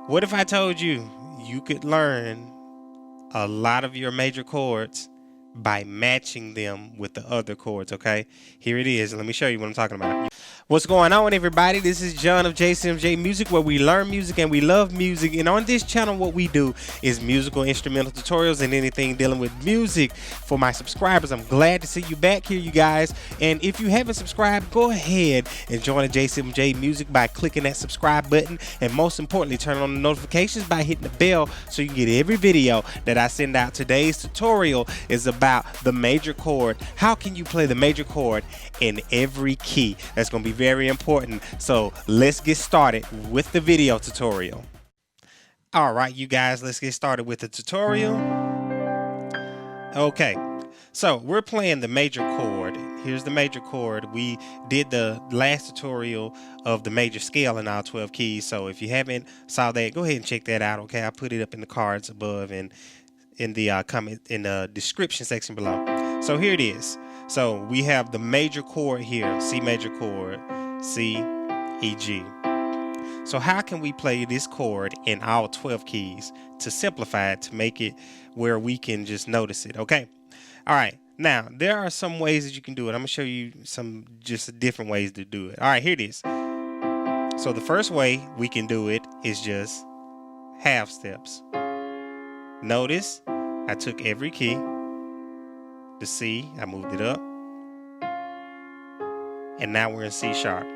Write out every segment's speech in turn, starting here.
What if I told you you could learn a lot of your major chords by matching them with the other chords? Okay, here it is. Let me show you what I'm talking about. What's going on, everybody? This is John of JCMJ Music, where we learn music and we love music. And on this channel, what we do is musical instrumental tutorials and anything dealing with music. For my subscribers, I'm glad to see you back here, you guys. And if you haven't subscribed, go ahead and join the JCMJ Music by clicking that subscribe button. And most importantly, turn on the notifications by hitting the bell so you can get every video that I send out. Today's tutorial is about the major chord. How can you play the major chord in every key? That's going to be very important. So let's get started with the video tutorial. All right, you guys, let's get started with the tutorial. Okay, so we're playing the major chord. Here's the major chord. We did the last tutorial of the major scale in all 12 keys. So if you haven't saw that, go ahead and check that out. Okay, I put it up in the cards above and in the comment in the description section below. So here it is. So we have the major chord here, C major chord, C, E, G. So how can we play this chord in all 12 keys to simplify it, to make it where we can just notice it? Okay. All right. Now, there are some ways that you can do it. I'm going to show you some just different ways to do it. All right, here it is. So the first way we can do it is just half steps. Notice I took every key. The C, I moved it up. And now we're in C sharp.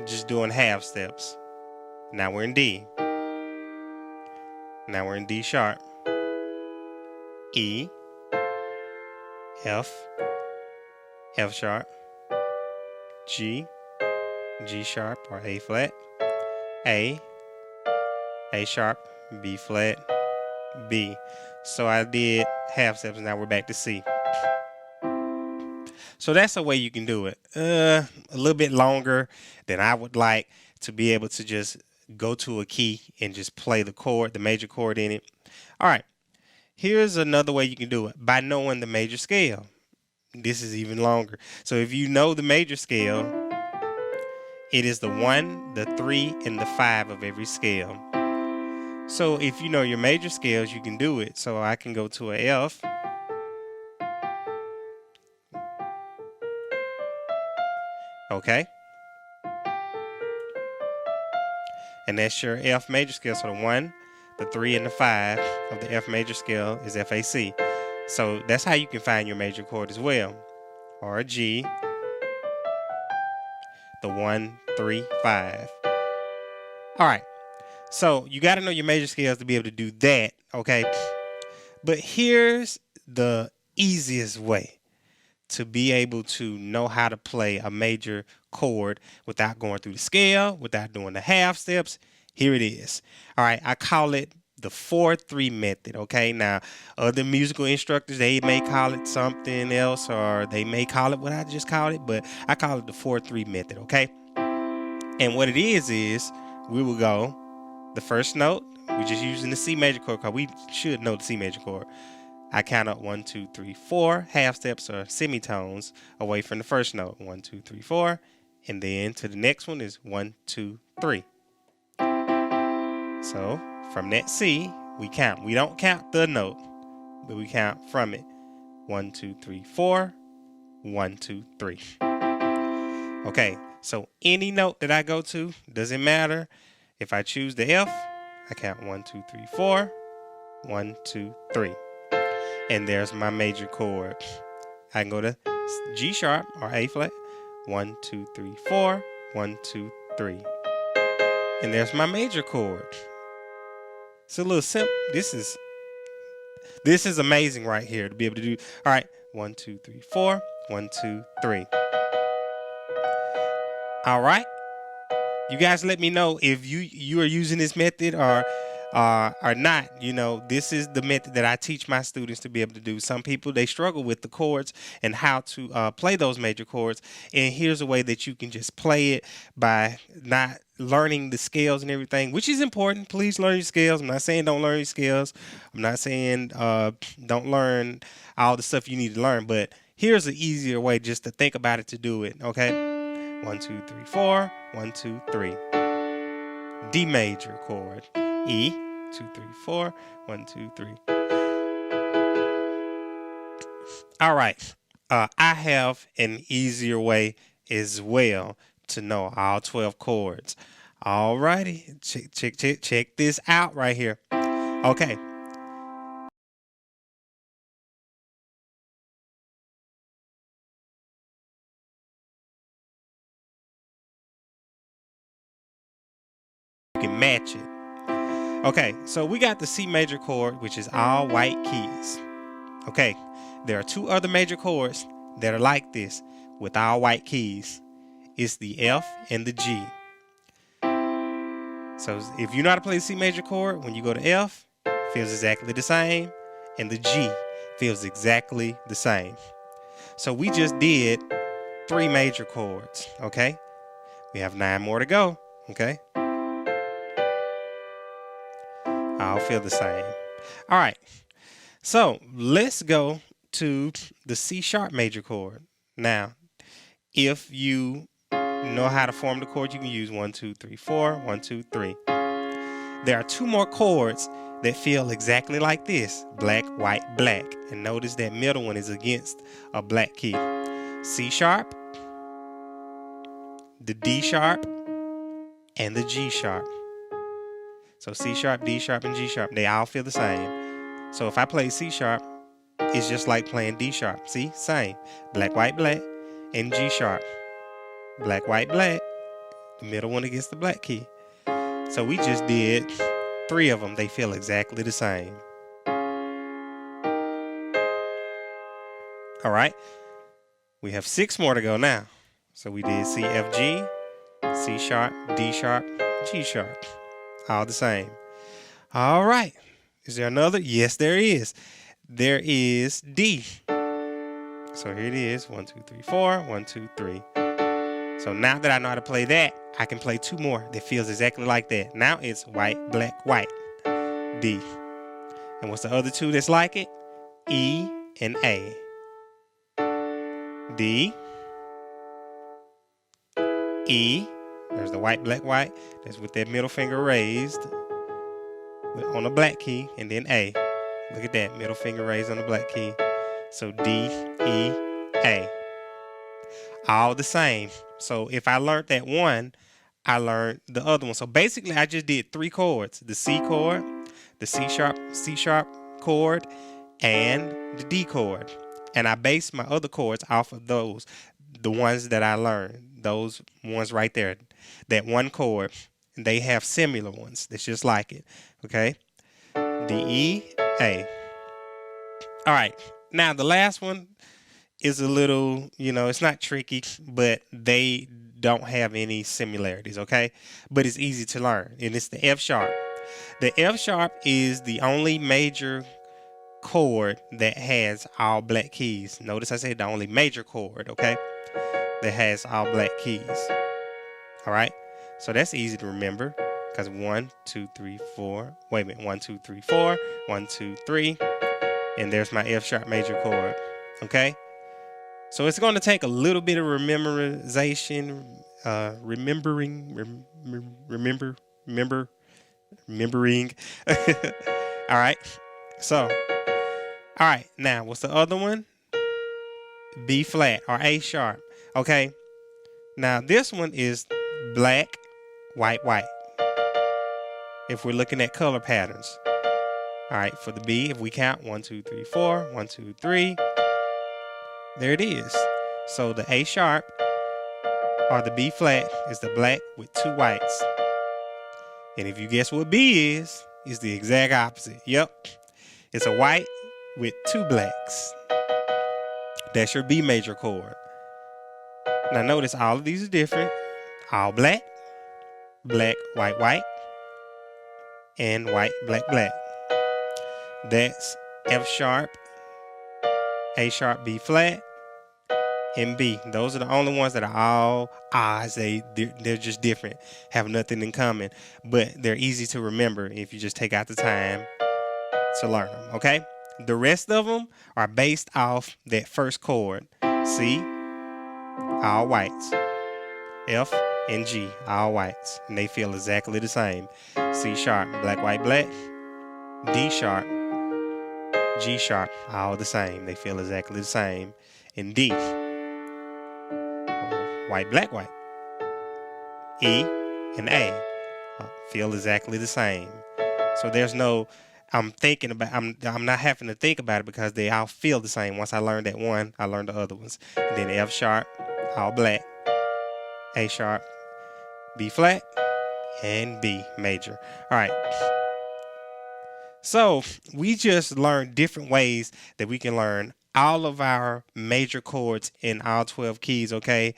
Just doing half steps. Now we're in D. Now we're in D sharp. E, F, F sharp, G, G sharp or A flat, A sharp, B flat, B. So I did half steps, now we're back to C. So that's a way you can do it. A little bit longer than I would like to be able to just go to a key and just play the chord, the major chord in it. All right, here's another way you can do it by knowing the major scale. This is even longer. So if you know the major scale, it is the 1, the 3, and the 5 of every scale. So if you know your major scales, you can do it. So I can go to a F. Okay. And that's your F major scale. So the 1, the 3, and the 5 of the F major scale is FAC. So that's how you can find your major chord as well. Or a G. The 1, 3, 5. All right. So you got to know your major scales to be able to do that, okay? But here's the easiest way to be able to know how to play a major chord without going through the scale, without doing the half steps. Here it is. All right, I call it the 4-3 method, okay? Now, other musical instructors, they may call it something else, or they may call it what I just called it, but I call it the 4-3 method, okay? And what it is we will go the first note. We're just using the C major chord because we should know the C major chord. I count up 1, 2, 3, 4 half steps or semitones away from the first note. 1, 2, 3, 4. And then to the next one is 1, 2, 3. So from that C, we count. We don't count the note, but we count from it. 1, 2, 3, 4. 1, 2, 3. Okay, so any note that I go to, doesn't matter. If I choose the F, I count 1, 2, 3, 4. 1, 2, 3. And there's my major chord. I can go to G sharp or A flat. 1, 2, 3, 4. 1, 2, 3. And there's my major chord. It's a little simple. This is amazing right here to be able to do. All right, 1, 2, 3, 4. 1, 2, 3. All right. You guys let me know if you are using this method or not. You know, this is the method that I teach my students to be able to do. Some people, they struggle with the chords and how to play those major chords. And here's a way that you can just play it by not learning the scales and everything, which is important. Please learn your scales. I'm not saying don't learn your scales. I'm not saying don't learn all the stuff you need to learn. But here's an easier way just to think about it to do it, okay? 1, 2, 3, 4, 1, 2, 3. D major chord. E, 2, 3, 4, 1, 2, 3. All right. I have an easier way as well to know all 12 chords. All righty. Check this out right here. Okay. You can match it. Okay, so we got the C major chord, which is all white keys. Okay, there are two other major chords that are like this with all white keys. It's the F and the G. So if you know how to play the C major chord, when you go to F, it feels exactly the same, and the G feels exactly the same. So we just did 3 major chords, okay? We have 9 more to go, okay? All feel the same. All right, so let's go to the C sharp major chord. Now, if you know how to form the chord, you can use 1, 2, 3, 4, 1, 2, 3. There are 2 more chords that feel exactly like this, black, white, black. And notice that middle one is against a black key. C sharp, the D sharp, and the G sharp. So C sharp, D sharp, and G sharp, they all feel the same. So if I play C sharp, it's just like playing D sharp. See, same. Black, white, black, and G sharp. Black, white, black, the middle one against the black key. So we just did 3 of them. They feel exactly the same. All right. We have 6 more to go now. So we did C, F, G, C sharp, D sharp, G sharp. All the same. All right. Is there another? Yes, there is. There is D. So here it is. 1, 2, 3, 4. 1, 2, 3. So now that I know how to play that, I can play 2 more that feels exactly like that. Now it's white, black, white. D. And what's the other 2 that's like it? E and A. D. E. There's the white, black, white. That's with that middle finger raised on the black key. And then A. Look at that. Middle finger raised on the black key. So D, E, A. All the same. So if I learned that one, I learned the other one. So basically, I just did 3 chords. The C chord, the C sharp chord, and the D chord. And I based my other chords off of those, the ones that I learned. Those ones right there. That one chord. They have similar ones. That's just like it. Okay? D, E, A. All right. Now, the last one is a little, it's not tricky, but they don't have any similarities, okay? But it's easy to learn, and it's the F sharp. The F sharp is the only major chord that has all black keys. Notice I said the only major chord, okay? That has all black keys. All right? So that's easy to remember because 1, 2, 3, 4. Wait a minute. 1, 2, 3, 4. 1, 2, 3. And there's my F sharp major chord, okay? So it's going to take a little bit of remembering. All right. So, all right. Now, what's the other one? B flat or A sharp. Okay. Now, this one is black, white, white. If we're looking at color patterns. All right. For the B, if we count 1, 2, 3, 4. 1, 2, 3. There it is. So the A sharp or the B flat is the black with 2 whites. And if you guess what B is, it's the exact opposite. Yep. It's a white with 2 blacks. That's your B major chord. Now notice all of these are different. All black, black, white, white, and white, black, black. That's F sharp, A sharp, B flat, and B. Those are the only ones that are all odds. They're just different, have nothing in common, but they're easy to remember if you just take out the time to learn them, okay? The rest of them are based off that first chord. C, all whites. F and G, all whites, and they feel exactly the same. C sharp, black, white, black. D sharp, G sharp, all the same. They feel exactly the same. And D, white, black, white. E and A feel exactly the same. So there's no, I'm not having to think about it because they all feel the same. Once I learned that one, I learned the other ones. And then F sharp, all black. A sharp, B flat, and B major. All right. So we just learned different ways that we can learn all of our major chords in all 12 keys, okay?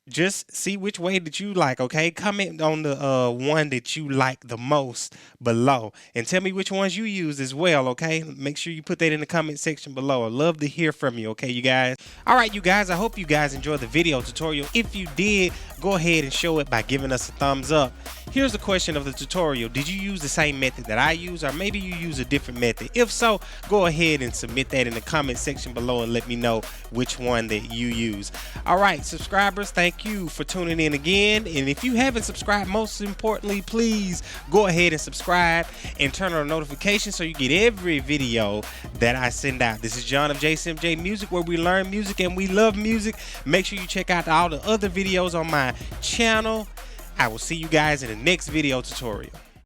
Just see which way that you like, okay? Comment on the one that you like the most below. And tell me which ones you use as well, okay? Make sure you put that in the comment section below. I'd love to hear from you, okay, you guys? All right, you guys, I hope you guys enjoyed the video tutorial. If you did, go ahead and show it by giving us a thumbs up. Here's the question of the tutorial. Did you use the same method that I use, or maybe you use a different method? If so, go ahead and submit that in the comment section below and let me know which one that you use. All right, subscribers, thank you for tuning in again. And if you haven't subscribed, most importantly, please go ahead and subscribe and turn on notifications so you get every video that I send out. This is John of JCMJ Music, where we learn music and we love music. Make sure you check out all the other videos on my channel. I will see you guys in the next video tutorial.